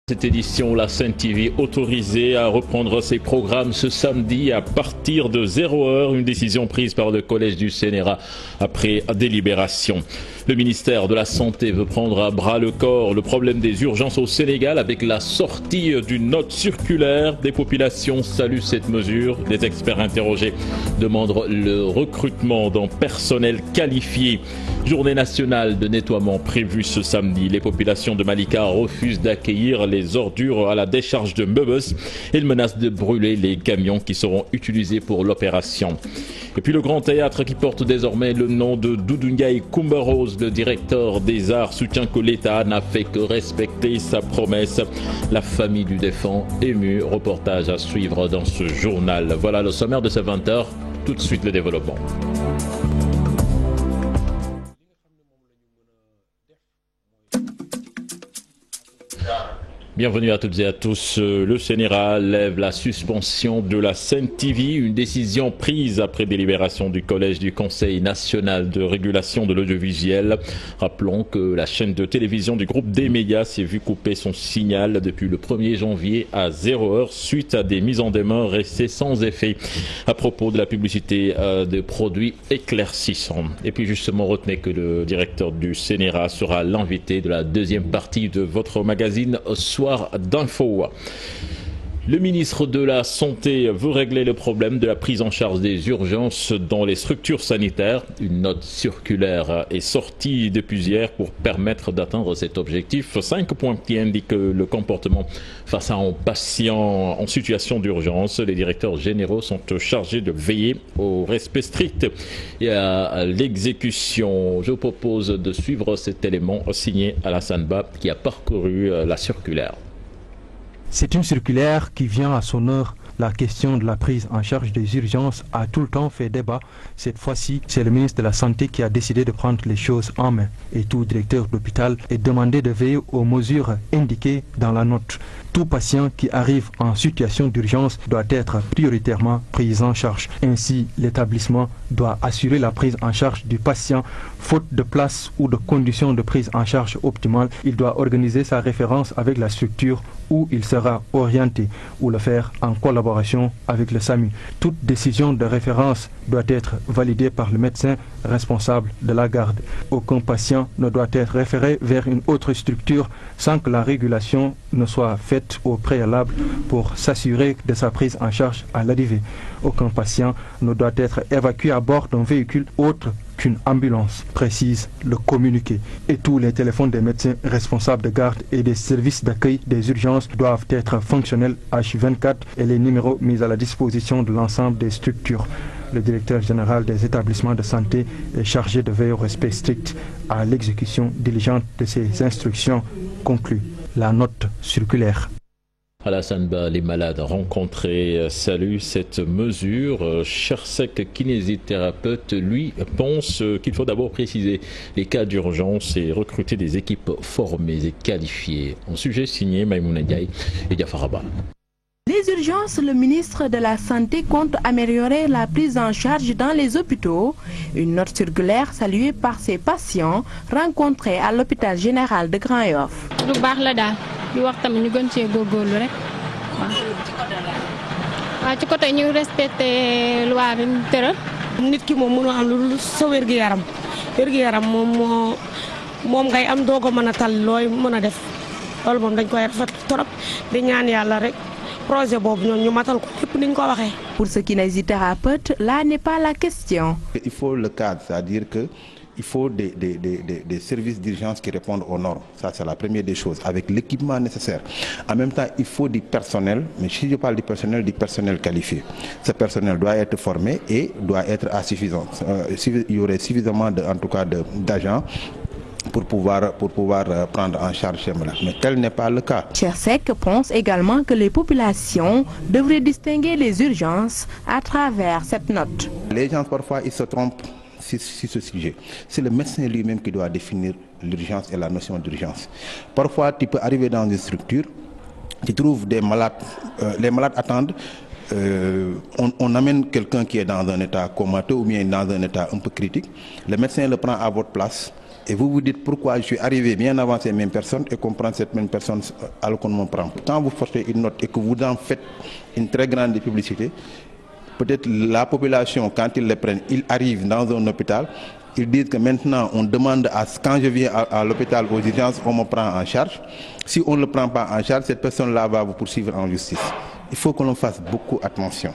Cette édition, la Sen TV autorisée à reprendre ses programmes ce samedi à partir de 0h, une décision prise par le Collège du CNRA après délibération. Le ministère de la Santé veut prendre à bras le corps le problème des urgences au Sénégal avec la sortie d'une note circulaire. Des populations saluent cette mesure. Des experts interrogés demandent le recrutement d'un personnel qualifié. Journée nationale de nettoiement prévue ce samedi. Les populations de Malika refusent d'accueillir les ordures à la décharge de Meubes. Ils menacent de brûler les camions qui seront utilisés pour l'opération. Et puis le Grand Théâtre qui porte désormais le nom de Doudou Ndiaye Coumba Rose, le directeur des arts, soutient que l'État n'a fait que respecter sa promesse. La famille du défunt émue. Reportage à suivre dans ce journal. Voilà le sommaire de ce 20h. Tout de suite le développement. Bienvenue à toutes et à tous. Le CNRA lève la suspension de la Sen TV, une décision prise après délibération du Collège du Conseil national de régulation de l'audiovisuel. Rappelons que la chaîne de télévision du groupe des médias s'est vue couper son signal depuis le 1er janvier à 0h suite à des mises en demeure restées sans effet à propos de la publicité de produits éclaircissants. Et puis justement, retenez que le directeur du CNRA sera l'invité de la deuxième partie de votre magazine Soir d'info. Le ministre de la Santé veut régler le problème de la prise en charge des urgences dans les structures sanitaires. Une note circulaire est sortie depuis hier pour permettre d'atteindre cet objectif. 5 points qui indiquent le comportement face à un patient en situation d'urgence. Les directeurs généraux sont chargés de veiller au respect strict et à l'exécution. Je vous propose de suivre cet élément signé Alassane Ba qui a parcouru la circulaire. C'est une circulaire qui vient à son heure. La question de la prise en charge des urgences a tout le temps fait débat. Cette fois-ci, c'est le ministre de la Santé qui a décidé de prendre les choses en main. Et tout directeur d'hôpital est demandé de veiller aux mesures indiquées dans la note. Tout patient qui arrive en situation d'urgence doit être prioritairement pris en charge. Ainsi, l'établissement doit assurer la prise en charge du patient. Faute de place ou de conditions de prise en charge optimales, il doit organiser sa référence avec la structure où il sera orienté ou le faire en collaboration avec le SAMU. Toute décision de référence doit être validée par le médecin responsable de la garde. Aucun patient ne doit être référé vers une autre structure sans que la régulation ne soit faite au préalable pour s'assurer de sa prise en charge à l'arrivée. Aucun patient ne doit être évacué à bord d'un véhicule autre qu'une ambulance, précise le communiqué. Et tous les téléphones des médecins responsables de garde et des services d'accueil des urgences doivent être fonctionnels H24 et les numéros mis à la disposition de l'ensemble des structures. Le directeur général des établissements de santé est chargé de veiller au respect strict à l'exécution diligente de ces instructions, conclut la note circulaire. Alassane Ba, les malades rencontrés saluent cette mesure. Chersek, kinésithérapeute, lui, pense qu'il faut d'abord préciser les cas d'urgence et recruter des équipes formées et qualifiées. Un sujet signé Maïmouna Ndiaye et Diafaraba. Les urgences, le ministre de la Santé compte améliorer la prise en charge dans les hôpitaux. Une note circulaire saluée par ses patients rencontrés à l'hôpital général de Grand Yoff. di wax tamit ñu gën cee góorgóorlu rek waaw ci côté ñu respecté loi bi mu tëral. nit ki moom mënoo am lu sa wér-gu-yaram moom ngay am doog a mën a tal looy mën a def loolu moom dañ koy rafet trop di ñaan yàlla rek projet boobu ñoom ñu matal ko lépp ni ñu ko waxee. Pour ce kinésithérapeute, là n'est pas la question. Il faut le cadre, c'est-à-dire que il faut des services d'urgence qui répondent aux normes. Ça, c'est la première des choses, avec l'équipement nécessaire. En même temps, il faut du personnel, mais si je parle du personnel qualifié. Ce personnel doit être formé et doit être à suffisance. Il y aurait suffisamment d'agents pour pouvoir prendre en charge ces malades. Mais tel n'est pas le cas. Chersek pense également que les populations devraient distinguer les urgences à travers cette note. Les gens, parfois, ils se trompent sur ce sujet. C'est le médecin lui-même qui doit définir l'urgence et la notion d'urgence. Parfois, tu peux arriver dans une structure, tu trouves des malades, les malades attendent, on amène quelqu'un qui est dans un état comateux ou bien dans un état un peu critique, le médecin le prend à votre place, Et vous vous dites pourquoi je suis arrivé bien avant ces mêmes personnes et qu'on prend cette même personne alors qu'on me prend. Quand vous portez une note et que vous en faites une très grande publicité, peut-être la population, quand ils les prennent, ils arrivent dans un hôpital, ils disent que maintenant on demande quand je viens à l'hôpital aux urgences, on me prend en charge. Si on ne le prend pas en charge, cette personne-là va vous poursuivre en justice. Il faut que l'on fasse beaucoup attention.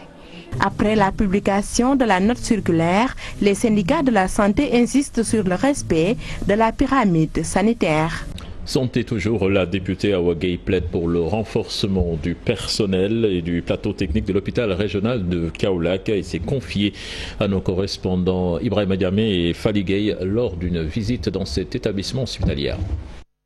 Après la publication de la note circulaire, les syndicats de la santé insistent sur le respect de la pyramide sanitaire. Santé toujours, la députée Awa Gueye plaide pour le renforcement du personnel et du plateau technique de l'hôpital régional de Kaolack et s'est confiée à nos correspondants Ibrahima Diamé et Fally Gueye lors d'une visite dans cet établissement hospitalier.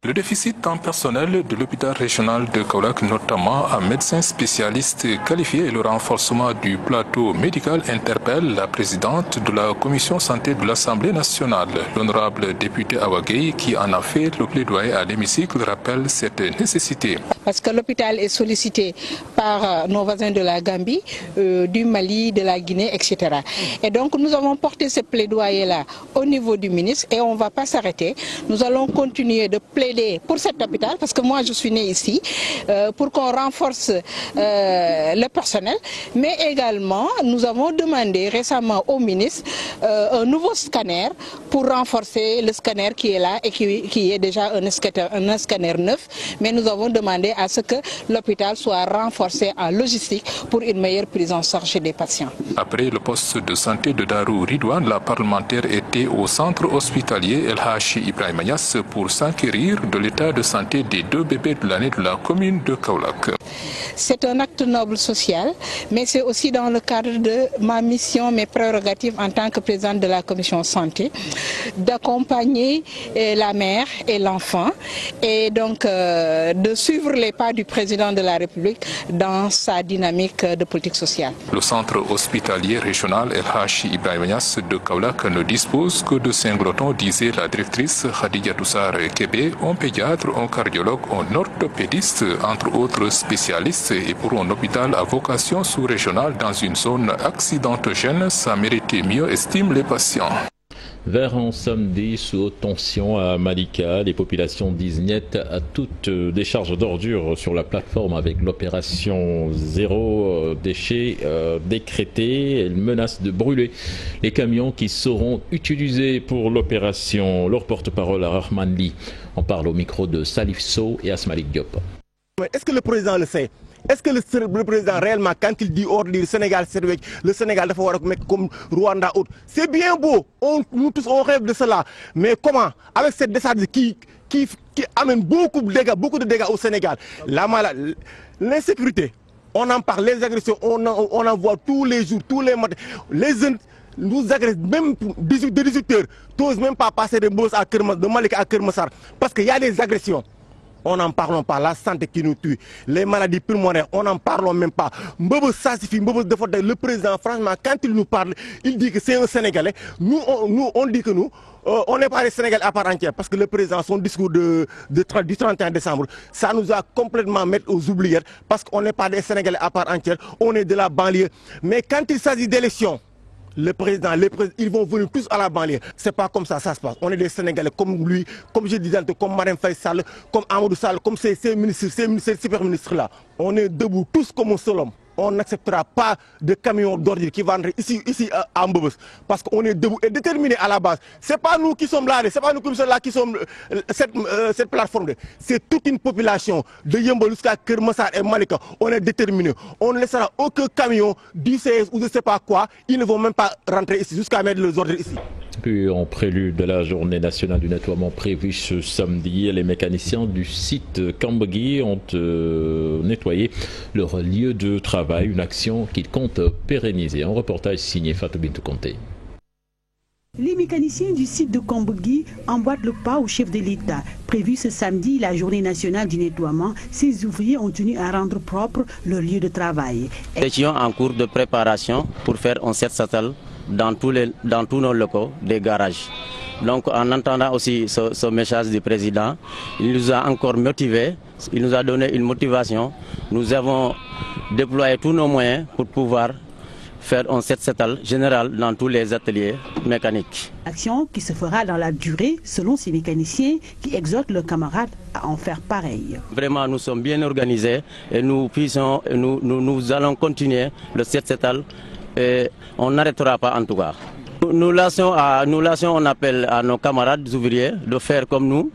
Le déficit en personnel de l'hôpital régional de Kaolack, notamment en médecins spécialistes qualifiés et le renforcement du plateau médical interpelle la présidente de la commission santé de l'Assemblée nationale, l'honorable député Awa Gueye, qui en a fait le plaidoyer à l'hémicycle, rappelle cette nécessité. Parce que l'hôpital est sollicité par nos voisins de la Gambie, du Mali, de la Guinée, etc. Et donc nous avons porté ce plaidoyer-là au niveau du ministre et on ne va pas s'arrêter. Nous allons continuer de plaider pour cet hôpital, parce que moi je suis née ici, pour qu'on renforce le personnel, mais également nous avons demandé récemment au ministre un nouveau scanner pour renforcer le scanner qui est là et qui est déjà un scanner neuf, mais nous avons demandé à ce que l'hôpital soit renforcé en logistique pour une meilleure prise en charge des patients. Après le poste de santé de Darou Ridouane, la parlementaire était au centre hospitalier El Hachi Ibrahima Niasse pour s'enquérir de l'état de santé des 2 bébés de l'année de la commune de Kaolack. C'est un acte noble social, mais c'est aussi dans le cadre de ma mission, mes prérogatives en tant que présidente de la commission santé, d'accompagner la mère et l'enfant et donc de suivre les pas du président de la République dans sa dynamique de politique sociale. Le centre hospitalier régional El Hachi Ibrahima Niasse de Kaolack ne dispose que de singletons, disait la directrice Khadija Toussar Kébé, un pédiatre, un cardiologue, un orthopédiste, entre autres spécialistes, et pour un hôpital à vocation sous-régionale dans une zone accidentogène, ça méritait mieux, estiment les patients. Vers un samedi sous haute tension à Malika, les populations disent niet à toute décharge d'ordures sur la plateforme avec l'opération zéro déchet décrétée. Elles menacent de brûler les camions qui seront utilisés pour l'opération. Leur porte-parole à Rahman Li en parle au micro de Salif Sow et Asmalik Diop. Est-ce que le président le sait? Est-ce que le président réellement, quand il dit ordre le Sénégal, le Sénégal doit avoir comme Rwanda autre, c'est bien beau, nous tous on rêve de cela, mais comment? Avec cette décharge qui amène beaucoup de dégâts au Sénégal, l'insécurité, on en parle, les agressions, on en voit tous les jours, tous les matins, les jeunes nous agressent même de 18 heures, n'osent même pas passer de Malika à Kermassar, parce qu'il y a des agressions. On n'en parlons pas, la santé qui nous tue, les maladies pulmonaires, on n'en parlons même pas. Mbobo, ça suffit, le président, franchement, quand il nous parle, il dit que c'est un Sénégalais. Nous, on dit que nous, on n'est pas des Sénégalais à part entière, parce que le président, son discours du 31 décembre, ça nous a complètement mis aux oubliettes, parce qu'on n'est pas des Sénégalais à part entière, on est de la banlieue. Mais quand il s'agit d'élections, le président, ils vont venir tous à la banlieue. C'est pas comme ça se passe. On est des Sénégalais comme lui, comme je disais, comme Marème Faye Sall, comme Amadou Sall, comme ces super ministres-là. On est debout tous comme un seul homme. On n'acceptera pas de camions d'ordure qui vont ici à Mbobos. Parce qu'on est debout et déterminé à la base. Ce n'est pas nous qui sommes là, ce n'est pas nous qui sommes là qui sommes cette plateforme. C'est toute une population de Yembo jusqu'à Kermassar et Malika. On est déterminé. On ne laissera aucun camion d'ICS ou je ne sais pas quoi. Ils ne vont même pas rentrer ici jusqu'à mettre les ordres ici. Puis en prélude de la journée nationale du nettoiement prévue ce samedi, les mécaniciens du site Kambogui ont nettoyé leur lieu de travail, une action qu'ils comptent pérenniser. Un reportage signé Fatou Bintou Conté. Les mécaniciens du site de Kambogui emboîtent le pas au chef de l'État. Prévu ce samedi, la journée nationale du nettoiement, ces ouvriers ont tenu à rendre propre leur lieu de travail. Nous étions en cours de préparation pour faire un set satal dans tous nos locaux des garages. Donc en entendant aussi ce message du président, il nous a encore motivés, il nous a donné une motivation. Nous avons déployé tous nos moyens pour pouvoir faire un set-setal général dans tous les ateliers mécaniques. Action qui se fera dans la durée selon ces mécaniciens qui exhortent leurs camarades à en faire pareil. Vraiment, nous sommes bien organisés et nous allons continuer le set-setal et on n'arrêtera pas en tout cas. Nous lançons un appel à nos camarades ouvriers de faire comme nous.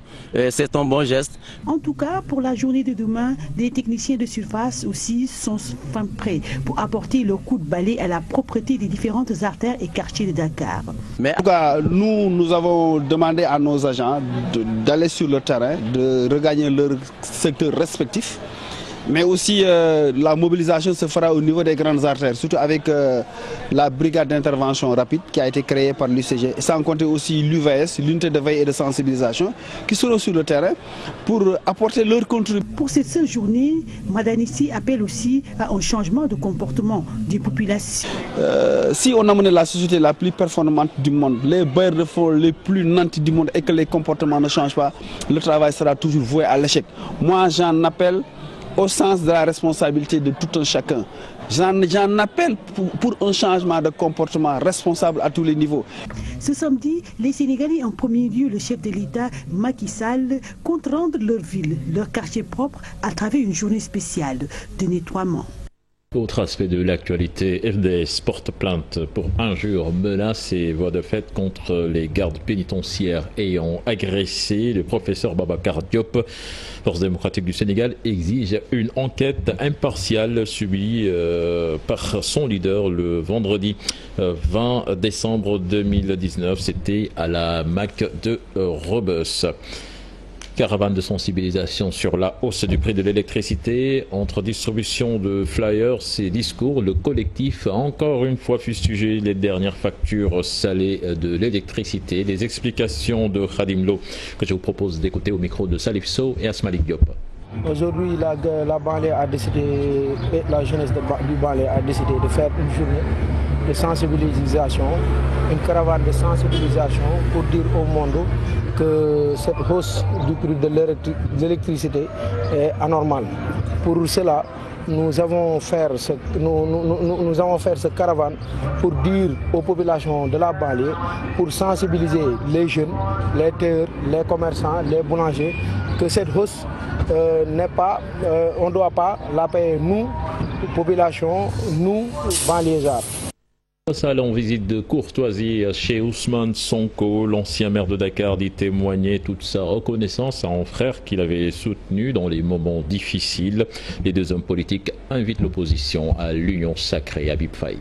C'est un bon geste. En tout cas, pour la journée de demain, les techniciens de surface aussi sont fin prêts pour apporter leur coup de balai à la propreté des différentes artères et quartiers de Dakar. Mais en tout cas, nous avons demandé à nos agents d'aller sur le terrain, de regagner leur secteur respectif. Mais aussi la mobilisation se fera au niveau des grandes artères, surtout avec la brigade d'intervention rapide qui a été créée par l'UCG, sans compter aussi l'UVS, l'unité de veille et de sensibilisation, qui seront sur le terrain pour apporter leur contribution. Pour cette seule journée, Madanissi appelle aussi à un changement de comportement des populations. Si on amène la société la plus performante du monde, les bailleurs de fonds les plus nantis du monde et que les comportements ne changent pas, le travail sera toujours voué à l'échec. Moi, j'en appelle au sens de la responsabilité de tout un chacun. J'en appelle pour un changement de comportement responsable à tous les niveaux. Ce samedi, les Sénégalais, en premier lieu le chef de l'État, Macky Sall, comptent rendre leur ville, leur quartier propre à travers une journée spéciale de nettoiement. Autre aspect de l'actualité, FDS porte plainte pour injures, menaces et voies de fait contre les gardes pénitentiaires ayant agressé le professeur Babacar Diop. Force démocratique du Sénégal exige une enquête impartiale subie par son leader le vendredi 20 décembre 2019. C'était à la MAC de Rebeuss. Caravane de sensibilisation sur la hausse du prix de l'électricité. Entre distribution de flyers et discours, le collectif a encore une fois fustigé les dernières factures salées de l'électricité. Les explications de Khadim Lo que je vous propose d'écouter au micro de Salif Sow et Asmalik Diop. Aujourd'hui, la banlieue a décidé, la jeunesse du banlieue a décidé de faire une journée de sensibilisation, une caravane de sensibilisation pour dire au monde que cette hausse du prix de l'électricité est anormale. Pour cela, nous avons fait ce caravane pour dire aux populations de la banlieue, pour sensibiliser les jeunes, les tailleurs, les commerçants, les boulangers, que cette hausse on ne doit pas la payer nous, population, nous, banlieusards. En visite de courtoisie chez Ousmane Sonko, l'ancien maire de Dakar dit témoigner toute sa reconnaissance à un frère qu'il avait soutenu dans les moments difficiles. Les deux hommes politiques invitent l'opposition à l'union sacrée. Habib Faye.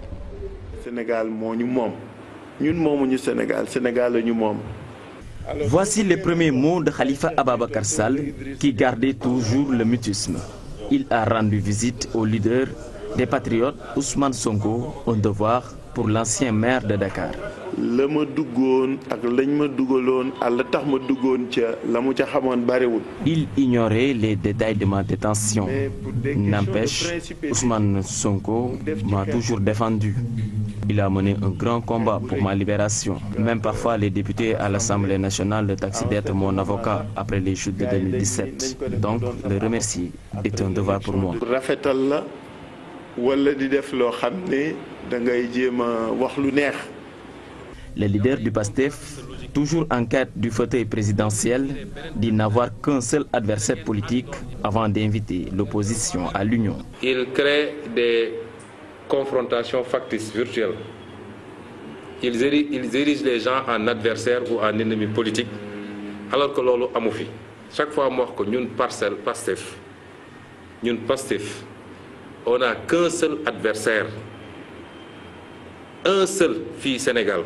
Voici les premiers mots de Khalifa Ababacar Sall qui gardait toujours le mutisme. Il a rendu visite au leader des patriotes Ousmane Sonko, un devoir pour l'ancien maire de Dakar. Il ignorait les détails de ma détention. N'empêche, Ousmane Sonko m'a toujours défendu. Il a mené un grand combat pour ma libération. Même parfois, les députés à l'Assemblée nationale le taxent d'être mon avocat après les chutes de 2017. Donc, le remercier est un devoir pour moi. Le leader du PASTEF, toujours en quête du fauteuil présidentiel, dit n'avoir qu'un seul adversaire politique avant d'inviter l'opposition à l'union. Il crée des confrontations factices virtuelles. Ils érigent les gens en adversaires ou en ennemis politiques, alors que lolo amoufi. Chaque fois que nous PASTEF, on n'a qu'un seul adversaire, un seul fils Sénégal.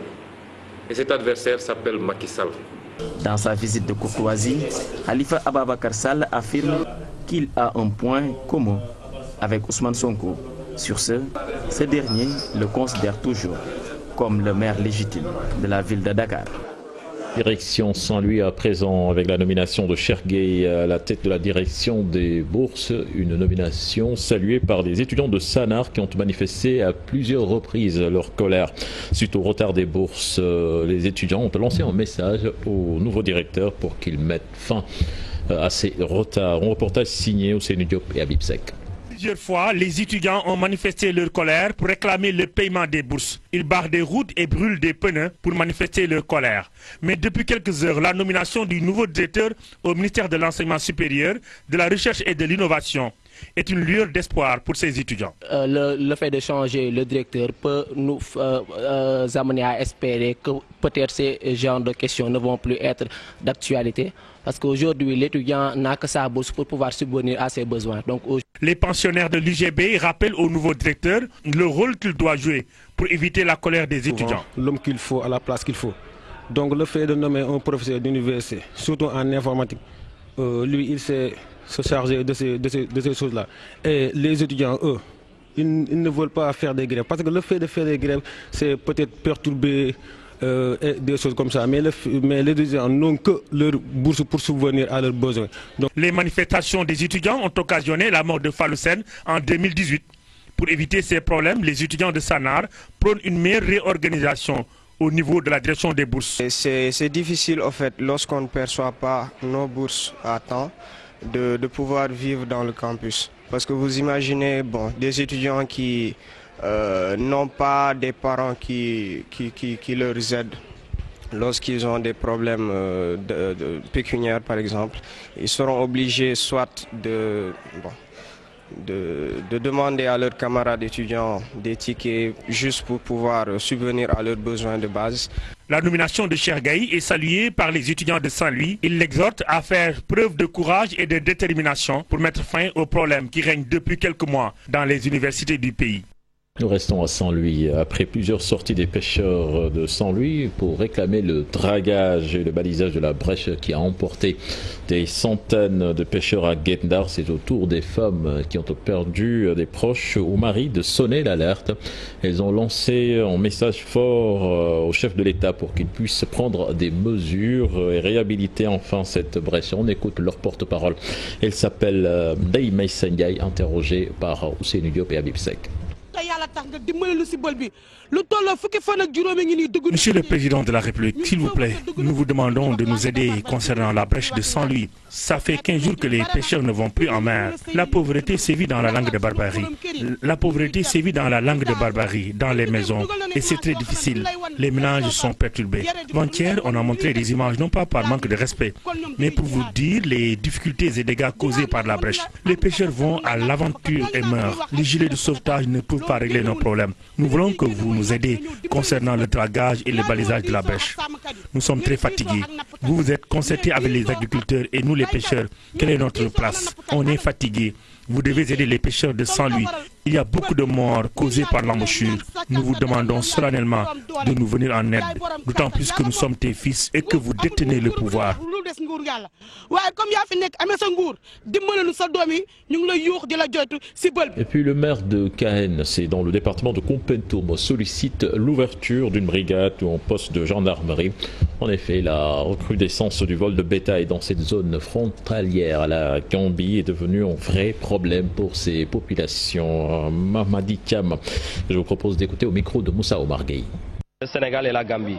Et cet adversaire s'appelle Macky Sall. Dans sa visite de courtoisie, Khalifa Ababacar Sall affirme qu'il a un point commun avec Ousmane Sonko. Sur ce dernier le considère toujours comme le maire légitime de la ville de Dakar. Direction Saint-Louis à présent avec la nomination de Chergué à la tête de la direction des bourses. Une nomination saluée par des étudiants de Sanar qui ont manifesté à plusieurs reprises leur colère. Suite au retard des bourses, les étudiants ont lancé un message au nouveau directeur pour qu'il mette fin à ces retards. Un reportage signé Ousseynou Diop et Habib Sek. Plusieurs fois, les étudiants ont manifesté leur colère pour réclamer le paiement des bourses. Ils barrent des routes et brûlent des pneus pour manifester leur colère. Mais depuis quelques heures, la nomination du nouveau directeur au ministère de l'Enseignement supérieur, de la Recherche et de l'Innovation est une lueur d'espoir pour ces étudiants. Le fait de changer le directeur peut nous amener à espérer que peut-être ces genres de questions ne vont plus être d'actualité. Parce qu'aujourd'hui, l'étudiant n'a que sa bourse pour pouvoir subvenir à ses besoins. Donc, les pensionnaires de l'UGB rappellent au nouveau directeur le rôle qu'il doit jouer pour éviter la colère des étudiants. L'homme qu'il faut à la place qu'il faut. Donc le fait de nommer un professeur d'université, surtout en informatique, lui, il sait se charger de ces choses-là. Et les étudiants, eux, ils ne veulent pas faire des grèves. Parce que le fait de faire des grèves, c'est peut-être perturber et des choses comme ça. Mais les étudiants n'ont que leur bourse pour subvenir à leurs besoins. Donc, les manifestations des étudiants ont occasionné la mort de Fallou Sène en 2018. Pour éviter ces problèmes, les étudiants de Sanar prônent une meilleure réorganisation au niveau de la direction des bourses. C'est difficile en fait, lorsqu'on ne perçoit pas nos bourses à temps, de pouvoir vivre dans le campus. Parce que vous imaginez des étudiants qui n'ont pas des parents qui leur aident lorsqu'ils ont des problèmes pécuniaires par exemple. Ils seront obligés soit de demander à leurs camarades étudiants des tickets juste pour pouvoir subvenir à leurs besoins de base. La nomination de Cheikh Gaye est saluée par les étudiants de Saint-Louis. Ils l'exhortent à faire preuve de courage et de détermination pour mettre fin aux problèmes qui règnent depuis quelques mois dans les universités du pays. Nous restons à Saint-Louis. Après plusieurs sorties des pêcheurs de Saint-Louis pour réclamer le dragage et le balisage de la brèche qui a emporté des centaines de pêcheurs à Guet-Ndar, c'est au tour des femmes qui ont perdu des proches ou maris de sonner l'alerte. Elles ont lancé un message fort au chef de l'État pour qu'il puisse prendre des mesures et réhabiliter enfin cette brèche. On écoute leur porte-parole. Elle s'appelle Ndeye Meissa Ndiaye, interrogée par Ousseynou Diop et Habib Seck. Monsieur le Président de la République, s'il vous plaît, nous vous demandons de nous aider concernant la brèche de Saint-Louis. Ça fait 15 jours que les pêcheurs ne vont plus en mer. La pauvreté sévit dans la langue de barbarie. La pauvreté sévit dans la langue de barbarie, dans les maisons. Et c'est très difficile. Les ménages sont perturbés. Avant-hier, on a montré des images, non pas par manque de respect, mais pour vous dire les difficultés et dégâts causés par la brèche. Les pêcheurs vont à l'aventure et meurent. Les gilets de sauvetage ne peuvent pas régler nos problèmes. Nous voulons que vous nous aidiez concernant le dragage et le balisage de la brèche. Nous sommes très fatigués. Vous vous êtes concertés avec les agriculteurs et nous les pêcheurs. Quelle est notre place? On est fatigués. Vous devez aider les pêcheurs de Saint-Louis. Il y a beaucoup de morts causées par l'embouchure. Nous vous demandons solennellement de nous venir en aide, d'autant plus que nous sommes tes fils et que vous détenez le pouvoir. Et puis le maire de Caen, c'est dans le département de Kompentoum, sollicite l'ouverture d'une brigade ou un poste de gendarmerie. En effet, la recrudescence du vol de bétail dans cette zone frontalière à la Gambie est devenue un vrai problème pour ces populations. Mamadi Thiam, je vous propose d'écouter au micro de Moussa Omar Gueye. Le Sénégal et la Gambie,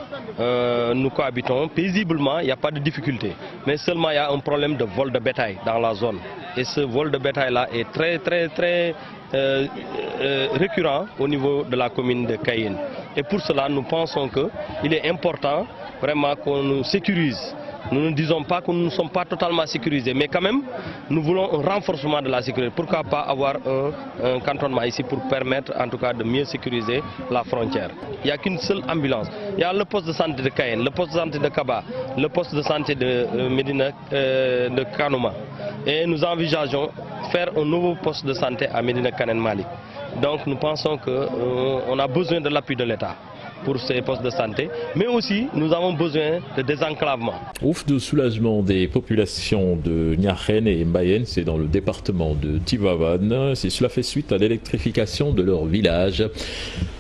nous cohabitons paisiblement, il n'y a pas de difficulté. Mais seulement il y a un problème de vol de bétail dans la zone. Et ce vol de bétail-là est très récurrent au niveau de la commune de Caen. Et pour cela, nous pensons qu'il est important vraiment qu'on nous sécurise. Nous ne disons pas que nous ne sommes pas totalement sécurisés, mais quand même, nous voulons un renforcement de la sécurité. Pourquoi pas avoir un cantonnement ici pour permettre en tout cas de mieux sécuriser la frontière. Il n'y a qu'une seule ambulance. Il y a le poste de santé de Caen, le poste de santé de Kaba, le poste de santé de Médina, de Kanouma. Et nous envisageons faire un nouveau poste de santé à Médina Kanen Mali. Donc nous pensons qu'on a besoin de l'appui de l'État pour ces postes de santé, mais aussi nous avons besoin de désenclavement. Ouf de soulagement des populations de Niakhène et Mbayène, c'est dans le département de Tivaouane. Cela fait suite à l'électrification de leur village.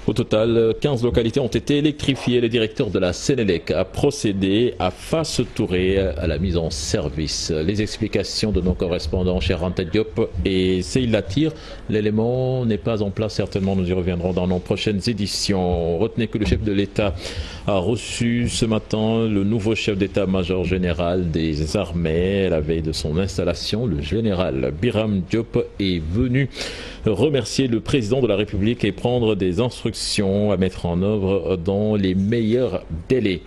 Au total, 15 localités ont été électrifiées. Le directeur de la Sénélec a procédé à Fass Touré à la mise en service. Les explications de nos correspondants chez Ranta Diop et Seila Tir. L'élément n'est pas en place, certainement nous y reviendrons dans nos prochaines éditions. Retenez que le chef de l'État a reçu ce matin le nouveau chef d'état-major général des armées. À la veille de son installation, le général Biram Diop est venu remercier le président de la République et prendre des instructions à mettre en œuvre dans les meilleurs délais.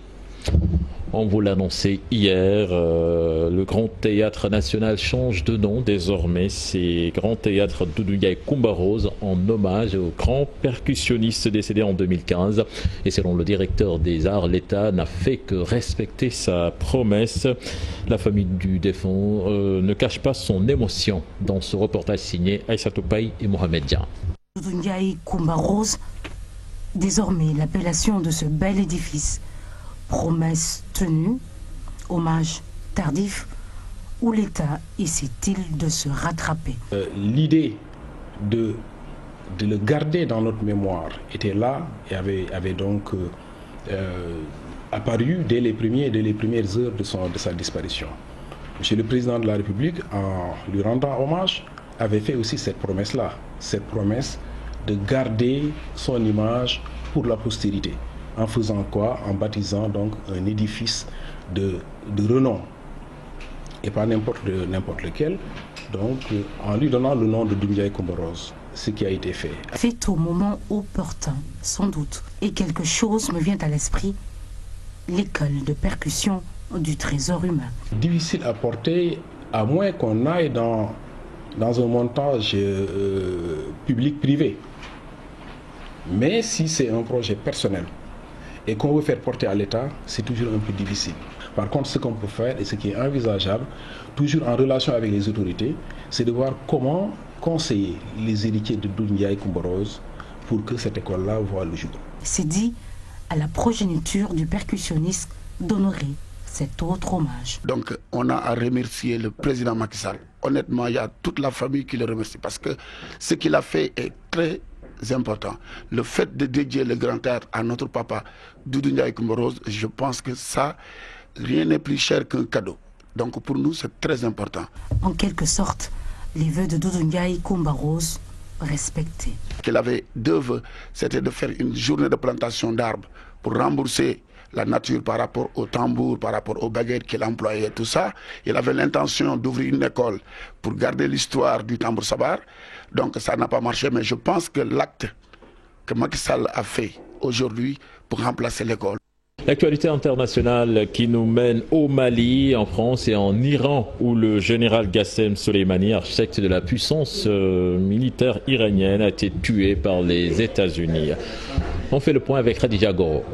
On vous l'annonçait hier, le Grand Théâtre National change de nom désormais. C'est Grand Théâtre Doudou Ndiaye Coumba Rose en hommage au grand percussionniste décédé en 2015. Et selon le directeur des Arts, l'État n'a fait que respecter sa promesse. La famille du défunt ne cache pas son émotion dans ce reportage signé Aïssatou Paye et Mohamed Dia. Doudou Ndiaye Coumba Rose, désormais l'appellation de ce bel édifice. Promesse tenue, hommage tardif, où l'État essaie-t-il de se rattraper? L'idée de le garder dans notre mémoire était là et avait donc apparu dès les premières heures de sa disparition. Monsieur le Président de la République, en lui rendant hommage, avait fait aussi cette promesse-là, cette promesse de garder son image pour la postérité. En faisant quoi? En baptisant donc un édifice de renom, et pas n'importe lequel, donc en lui donnant le nom de Doudou Ndiaye Coumba Rose, ce qui a été fait. Fait au moment opportun, sans doute. Et quelque chose me vient à l'esprit, l'école de percussion du trésor humain. Difficile à porter, à moins qu'on aille dans un montage public-privé. Mais si c'est un projet personnel, et qu'on veut faire porter à l'État, c'est toujours un peu difficile. Par contre, ce qu'on peut faire et ce qui est envisageable, toujours en relation avec les autorités, c'est de voir comment conseiller les héritiers de Doudou Ndiaye Coumba Rose pour que cette école-là voie le jour. C'est dit à la progéniture du percussionniste d'honorer cet autre hommage. Donc on a à remercier le président Macky Sall. Honnêtement, il y a toute la famille qui le remercie parce que ce qu'il a fait est très important. Le fait de dédier le Grand Théâtre à notre papa Doudou Ndiaye Coumba Rose, je pense que ça, rien n'est plus cher qu'un cadeau. Donc pour nous, c'est très important. En quelque sorte, les vœux de Doudou Ndiaye Coumba Rose respectés. Il avait deux vœux, c'était de faire une journée de plantation d'arbres pour rembourser la nature par rapport au tambour, par rapport aux baguettes qu'il employait, tout ça. Il avait l'intention d'ouvrir une école pour garder l'histoire du tambour sabar. Donc ça n'a pas marché, mais je pense que l'acte que Macky Sall a fait aujourd'hui pour remplacer l'école. L'actualité internationale qui nous mène au Mali, en France et en Iran, où le général Qassem Soleimani, architecte de la puissance militaire iranienne, a été tué par les États-Unis. On fait le point avec Khadija Goro.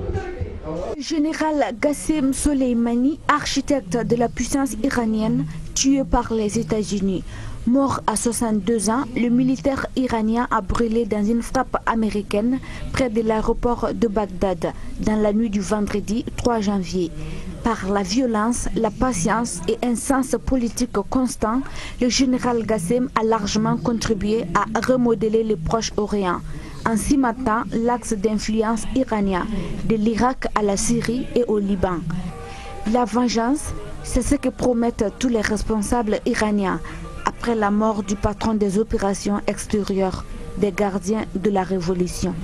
Le général Qassem Soleimani, architecte de la puissance iranienne, tué par les États-Unis. Mort à 62 ans, le militaire iranien a brûlé dans une frappe américaine près de l'aéroport de Bagdad dans la nuit du vendredi 3 janvier. Par la violence, la patience et un sens politique constant, le général Qassem a largement contribué à remodeler le Proche-Orient, en cimentant l'axe d'influence iranien de l'Irak à la Syrie et au Liban. La vengeance, c'est ce que promettent tous les responsables iraniens après la mort du patron des opérations extérieures des gardiens de la Révolution.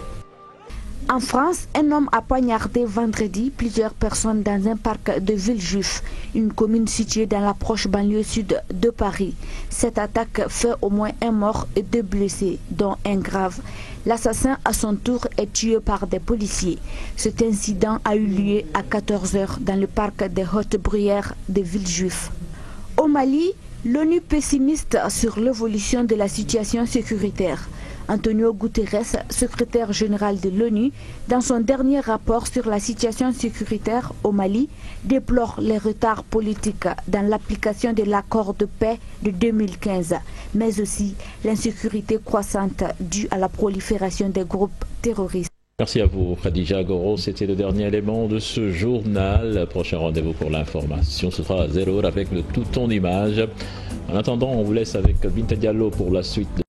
En France, un homme a poignardé vendredi plusieurs personnes dans un parc de Villejuif, une commune située dans la proche banlieue sud de Paris. Cette attaque fait au moins un mort et 2 blessés, dont un grave. L'assassin, à son tour, est tué par des policiers. Cet incident a eu lieu à 14 h dans le parc des Hautes-Bruyères de Villejuif. Au Mali, l'ONU pessimiste sur l'évolution de la situation sécuritaire. Antonio Guterres, secrétaire général de l'ONU, dans son dernier rapport sur la situation sécuritaire au Mali, déplore les retards politiques dans l'application de l'accord de paix de 2015, mais aussi l'insécurité croissante due à la prolifération des groupes terroristes. Merci à vous, Khadija Goro. C'était le dernier élément de ce journal. Prochain rendez-vous pour l'information, ce sera à 0h avec le tout en image. En attendant, on vous laisse avec Binta Diallo pour la suite.